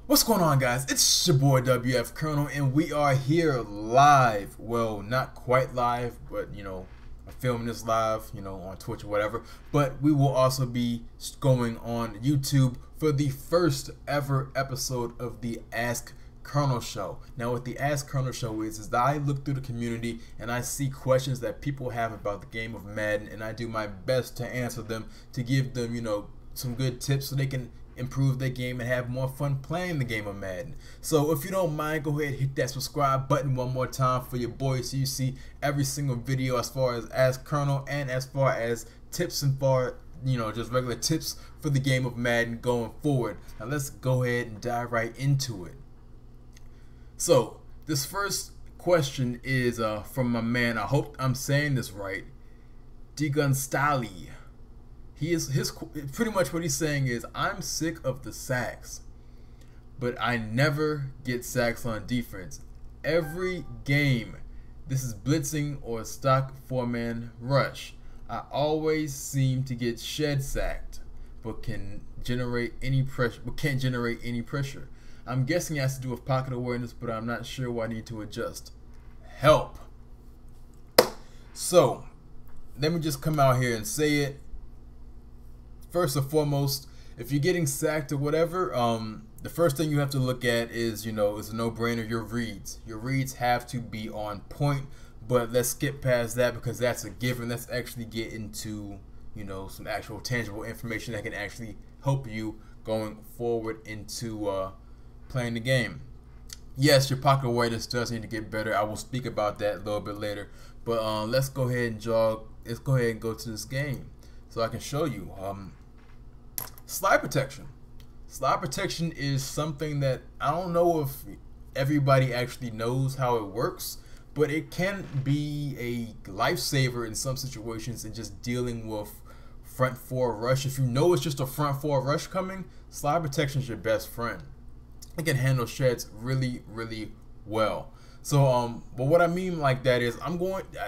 What's going on, guys? It's your boy WF Colonel, and we are here live. Well, not quite live, but I'm filming this live, on Twitch or whatever. But we will also be going on YouTube for the first ever episode of the Ask Colonel Show. Now, what the Ask Colonel Show is that I look through the community and I see questions that people have about the game of Madden, and I do my best to answer them, to give them, some good tips so they can improve their game and have more fun playing the game of Madden. So if you don't mind, go ahead and hit that subscribe button one more time for your boy, so you see every single video as far as Ask Colonel and as far as tips and just regular tips for the game of Madden going forward. Now let's go ahead and dive right into it. So this first question is from my man, I hope I'm saying this right, Digunstali. His pretty much what he's saying is, I'm sick of the sacks, but I never get sacks on defense. Every game, this is blitzing or stock 4-man rush, I always seem to get shed sacked, but can't generate any pressure. I'm guessing it has to do with pocket awareness, but I'm not sure what I need to adjust. Help. So let me just come out here and say it. First and foremost, if you're getting sacked or whatever, the first thing you have to look at is, is a no-brainer, your reads. Your reads have to be on point, but let's skip past that because that's a given. Let's actually get into, some actual tangible information that can actually help you going forward into playing the game. Yes, your pocket awareness does need to get better. I will speak about that a little bit later, but let's go ahead and let's go ahead and go to this game so I can show you. Slide protection. Slide protection is something that I don't know if everybody actually knows how it works, but it can be a lifesaver in some situations in just dealing with front four rush. If you know it's just a front four rush coming, slide protection is your best friend. It can handle sheds really, really well. So but what I mean like that is, I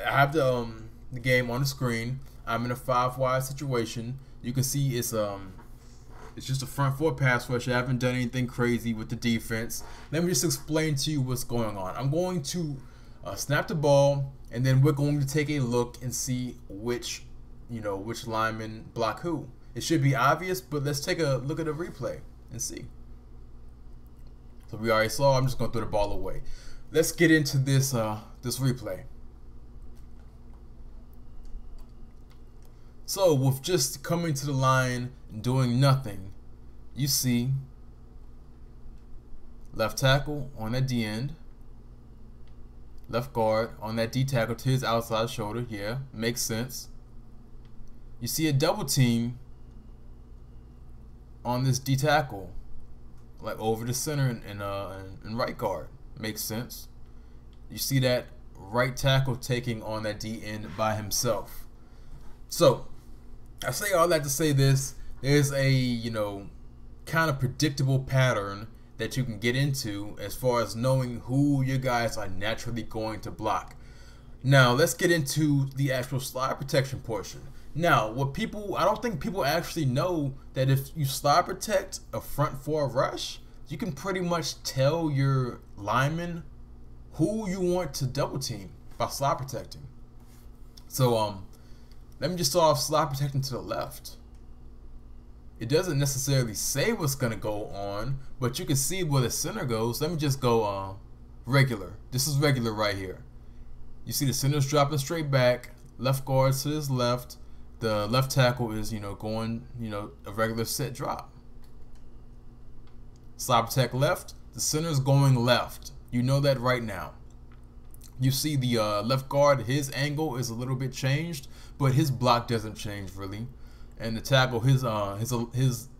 have the game on the screen. I'm in a 5-wide situation. You can see it's just a front four pass rush. I haven't done anything crazy with the defense. Let me just explain to you what's going on. I'm going to snap the ball, and then we're going to take a look and see which lineman block who. It should be obvious, but let's take a look at a replay and see. So we already saw. I'm just going to throw the ball away. Let's get into this this replay. So with just coming to the line and doing nothing, you see left tackle on that D end, left guard on that D tackle to his outside shoulder. Yeah, makes sense. You see a double team on this D tackle, like over the center and right guard. Makes sense. You see that right tackle taking on that D end by himself. So I say all that to say this: there's a kind of predictable pattern that you can get into as far as knowing who your guys are naturally going to block. Now let's get into the actual slide protection portion. Now, I don't think people actually know that if you slide protect a front four rush, you can pretty much tell your lineman who you want to double team by slide protecting. So let me just start off slide protecting to the left. It doesn't necessarily say what's going to go on, but you can see where the center goes. Let me just go regular. This is regular right here. You see the center's dropping straight back. Left guard to his left. The left tackle is, going, a regular set drop. Slide protect left. The center's going left. You know that right now. You see the left guard, his angle is a little bit changed, but his block doesn't change really. And the tackle, his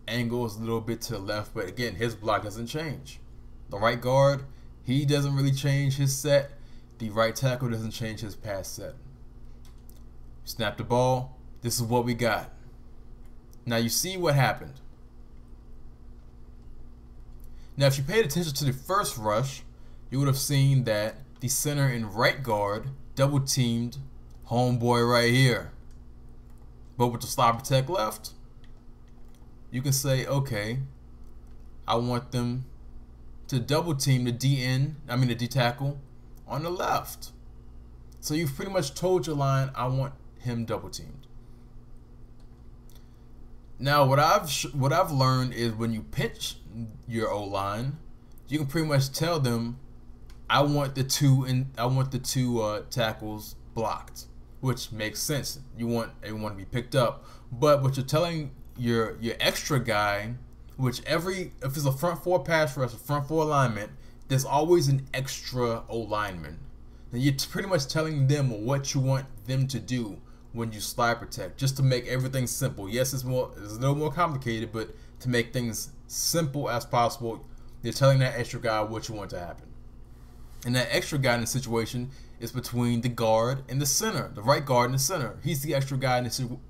angle is a little bit to the left, but again, his block doesn't change. The right guard, he doesn't really change his set. The right tackle doesn't change his pass set. Snap the ball. This is what we got. Now you see what happened. Now if you paid attention to the first rush, you would have seen that the center and right guard double teamed homeboy right here. But with the slide protect left, you can say, okay, I want them to double team the the D tackle on the left. So you've pretty much told your line, I want him double teamed. Now what I've learned is when you pinch your O line, you can pretty much tell them, I want the two tackles blocked, which makes sense. You want everyone to be picked up, but what you're telling your extra guy, if it's a front four pass rush, a front four alignment, there's always an extra O lineman. And you're pretty much telling them what you want them to do when you slide protect, just to make everything simple. Yes, it's a little more complicated, but to make things simple as possible, you're telling that extra guy what you want to happen. And that extra guy in the situation is between the guard and the center, the right guard and the center. He's the extra guy in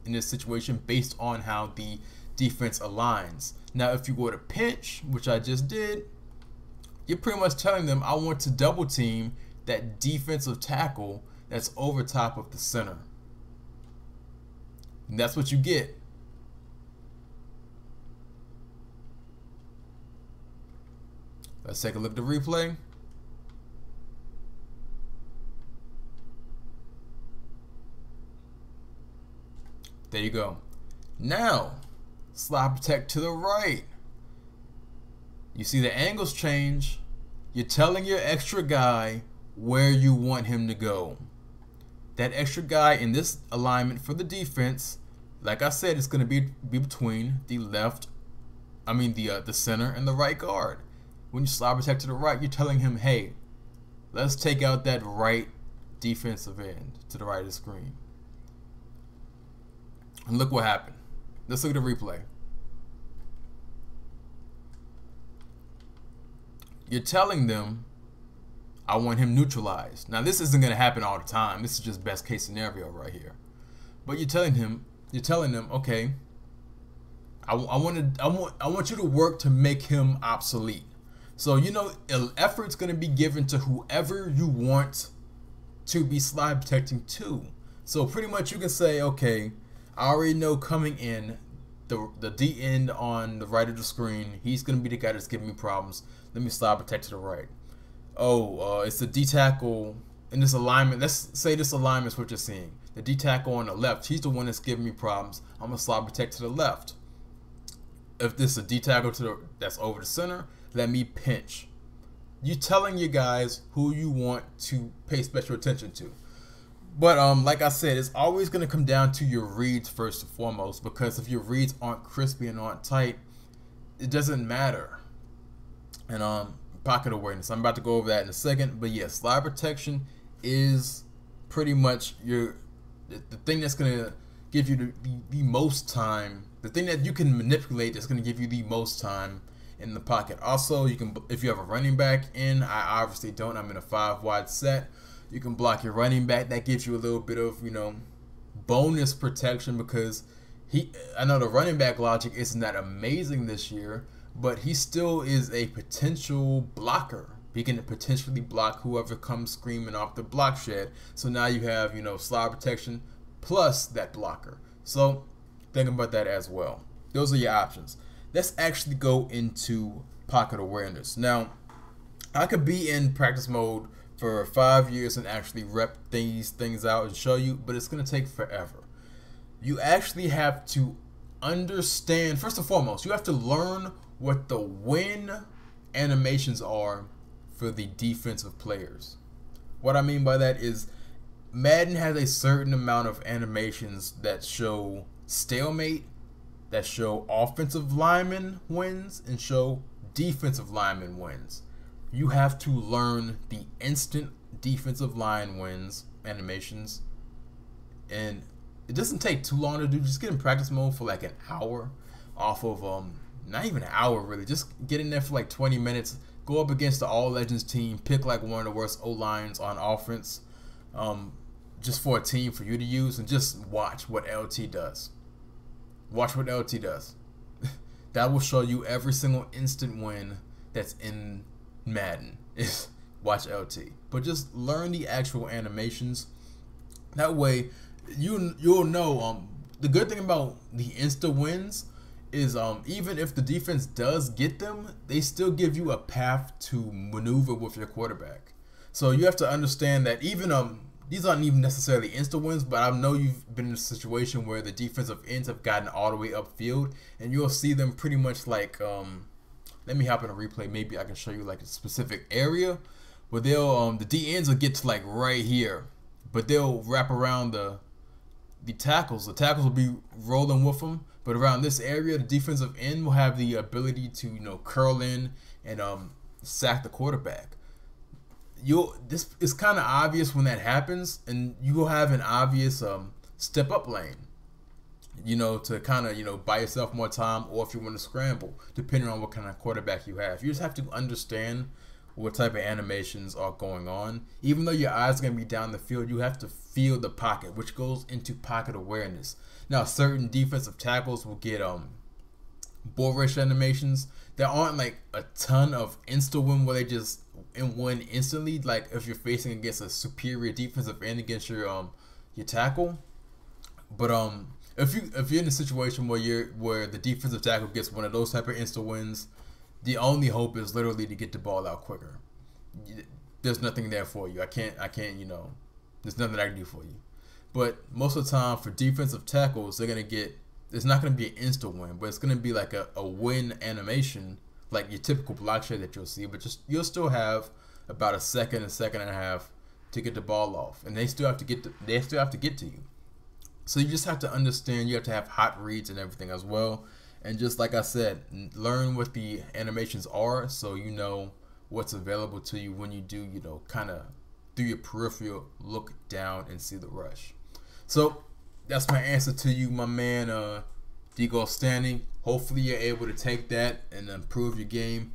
this situation based on how the defense aligns. Now, if you go to pinch, which I just did, you're pretty much telling them, I want to double team that defensive tackle that's over top of the center. And that's what you get. Let's take a look at the replay. There you go. Now, slide protect to the right. You see the angles change. You're telling your extra guy where you want him to go. That extra guy in this alignment for the defense, like I said, it's going to be between the the center and the right guard. When you slide protect to the right, you're telling him, hey, let's take out that right defensive end to the right of the screen. And look what happened. Let's look at the replay. You're telling them, I want him neutralized. Now this isn't going to happen all the time. This is just best case scenario right here. But you're telling them, okay, I want you to work to make him obsolete. So effort's going to be given to whoever you want to be slide protecting to. So pretty much you can say, okay, I already know coming in, the D end on the right of the screen, he's going to be the guy that's giving me problems. Let me slide protect to the right. Oh, it's the D tackle in this alignment. Let's say this alignment is what you're seeing. The D tackle on the left, he's the one that's giving me problems. I'm going to slide protect to the left. If this is a D tackle that's over the center, let me pinch. You're telling your guys who you want to pay special attention to. But like I said, it's always going to come down to your reads first and foremost, because if your reads aren't crispy and aren't tight, it doesn't matter. And pocket awareness, I'm about to go over that in a second, but yeah, slide protection is pretty much the thing that's going to give you the most time, the thing that you can manipulate that's going to give you the most time in the pocket. Also, you can, if you have a running back in, I obviously don't, I'm in a 5-wide set, you can block your running back. That gives you a little bit of, bonus protection, because I know the running back logic isn't that amazing this year, but he still is a potential blocker. He can potentially block whoever comes screaming off the block shed. So now you have, slide protection plus that blocker. So think about that as well. Those are your options. Let's actually go into pocket awareness. Now, I could be in practice mode for 5 years and actually rep these things out and show you, but it's going to take forever. You actually have to understand, first and foremost, you have to learn what the win animations are for the defensive players. What I mean by that is Madden has a certain amount of animations that show stalemate, that show offensive lineman wins, and show defensive lineman wins. You have to learn the instant defensive line wins animations, and it doesn't take too long to do. Just get in practice mode for like an hour off of not even an hour really, just get in there for like 20 minutes, go up against the All Legends team, pick like one of the worst O-lines on offense, just for a team for you to use, and just watch what LT does. Watch what LT does. That will show you every single instant win that's in Madden. Is watch LT. But just learn the actual animations. That way you'll know. The good thing about the insta wins is even if the defense does get them, they still give you a path to maneuver with your quarterback. So you have to understand that even these aren't even necessarily insta wins, but I know you've been in a situation where the defensive ends have gotten all the way upfield, and you'll see them pretty much like let me hop in a replay. Maybe I can show you like a specific area where they'll the D ends will get to like right here, but they'll wrap around the tackles. The tackles will be rolling with them, but around this area, the defensive end will have the ability to, you know, curl in and sack the quarterback. This is kind of obvious when that happens, and you will have an obvious step up lane, you know, to kind of, you know, buy yourself more time, or if you want to scramble, depending on what kind of quarterback you have. You just have to understand what type of animations are going on. Even though your eyes are going to be down the field, you have to feel the pocket, which goes into pocket awareness. Now, certain defensive tackles will get bull rush animations. There aren't like a ton of insta win where they just win instantly, like if you're facing against a superior defensive end against your tackle. But if you're in a situation where the defensive tackle gets one of those type of insta wins, the only hope is literally to get the ball out quicker. There's nothing there for you. I can't, you know, there's nothing I can do for you. But most of the time for defensive tackles, they're going to get, it's not going to be an instant win, but it's going to be like a win animation, like your typical block share that you'll see. But just you'll still have about a second and a half to get the ball off, and they still have to get to you. So you just have to understand, you have to have hot reads and everything as well. And just like I said, learn what the animations are so you know what's available to you when you do, you know, kind of through your peripheral look down and see the rush. So that's my answer to you, my man, Digo Standing. Hopefully you're able to take that and improve your game.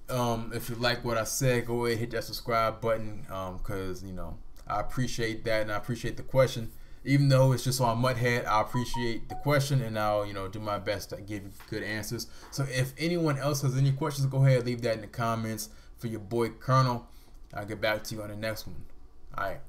If you like what I said, go ahead, hit that subscribe button, because, you know, I appreciate that, and I appreciate the question. Even though it's just on Mudhead, I appreciate the question, and I'll, you know, do my best to give you good answers. So if anyone else has any questions, go ahead, leave that in the comments for your boy Colonel. I'll get back to you on the next one. All right.